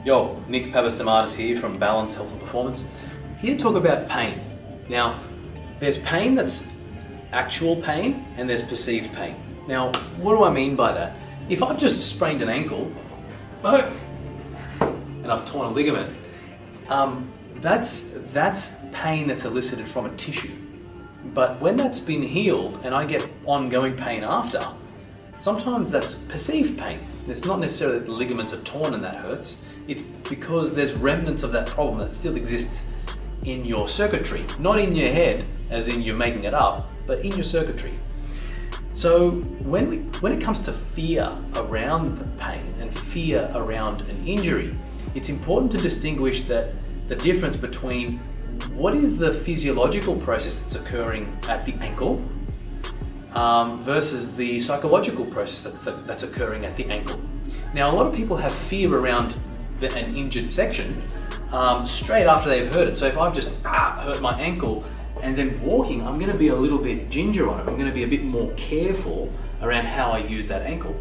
Yo, Nick Pavastamatis here from Balance Health and Performance. Here to talk about pain. Now, there's pain that's actual pain and there's perceived pain. Now, what do I mean by that? If I've just sprained an ankle and I've torn a ligament, that's pain that's elicited from a tissue. But when that's been healed and I get ongoing pain after, sometimes that's perceived pain. It's not necessarily that the ligaments are torn and that hurts. It's because there's remnants of that problem that still exists in your circuitry. Not in your head, as in you're making it up, but in your circuitry. So when it comes to fear around the pain and fear around an injury, it's important to distinguish that the difference between what is the physiological process that's occurring at the ankle versus the psychological process that's occurring at the ankle. Now, a lot of people have fear around an injured section straight after they've hurt it. So if I've just hurt my ankle and then walking, I'm going to be a little bit ginger on it. I'm going to be a bit more careful around how I use that ankle.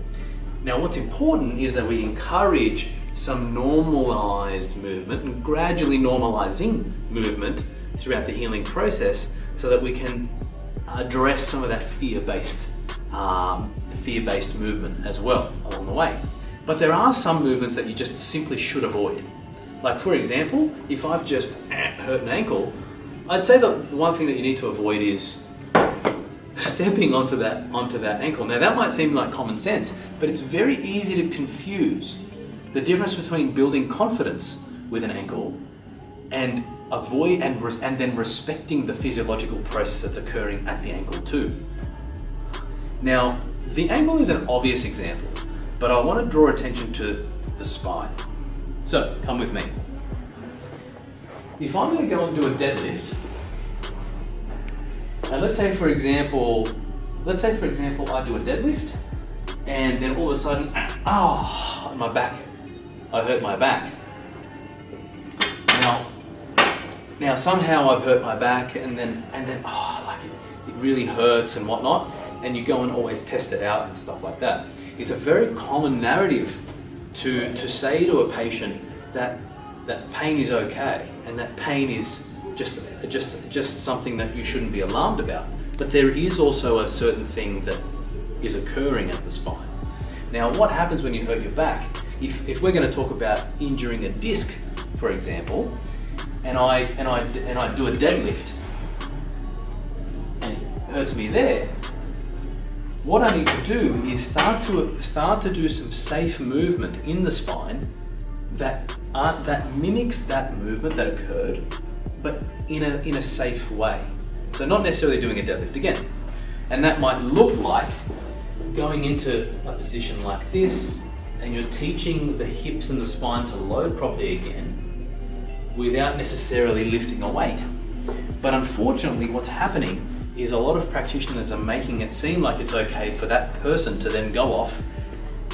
Now, what's important is that we encourage some normalized movement and gradually normalizing movement throughout the healing process so that we can address some of that fear-based movement as well along the way. But there are some movements that you just simply should avoid. Like, for example, if I've just hurt an ankle, I'd say that the one thing that you need to avoid is stepping onto that ankle. Now, that might seem like common sense, but it's very easy to confuse the difference between building confidence with an ankle and then respecting the physiological process that's occurring at the ankle too. Now, the ankle is an obvious example, but I want to draw attention to the spine. So, come with me. If I'm going to go and do a deadlift, and let's say for example I do a deadlift, and then all of a sudden, my back, I hurt my back. Now somehow I've hurt my back, and then it really hurts and whatnot, and you go and always test it out and stuff like that. It's a very common narrative to say to a patient that pain is okay and that pain is just something that you shouldn't be alarmed about. But there is also a certain thing that is occurring at the spine. Now, what happens when you hurt your back? If we're going to talk about injuring a disc, for example, and I do a deadlift and it hurts me there, what I need to do is start to do some safe movement in the spine that mimics that movement that occurred, but in a safe way. So not necessarily doing a deadlift again. And that might look like going into a position like this, and you're teaching the hips and the spine to load properly again without necessarily lifting a weight. But unfortunately, what's happening is a lot of practitioners are making it seem like it's okay for that person to then go off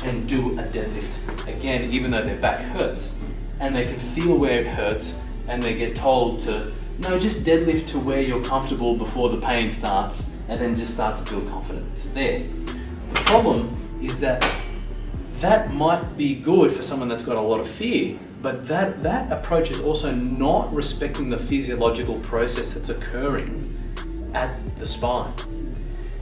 and do a deadlift again, even though their back hurts. And they can feel where it hurts, and they get told to, no, just deadlift to where you're comfortable before the pain starts, and then just start to build confidence there. The problem is that might be good for someone that's got a lot of fear, but that approach is also not respecting the physiological process that's occurring at the spine,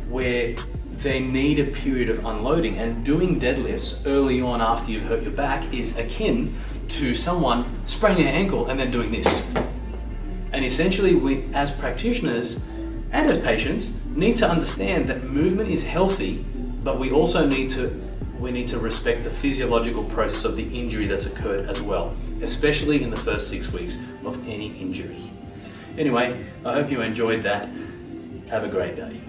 where they need a period of unloading. And doing deadlifts early on after you've hurt your back is akin to someone spraining their ankle and then doing this. And essentially, we as practitioners and as patients need to understand that movement is healthy, but we also need to respect the physiological process of the injury that's occurred as well, especially in the first 6 weeks of any injury. Anyway, I hope you enjoyed that. Have a great day.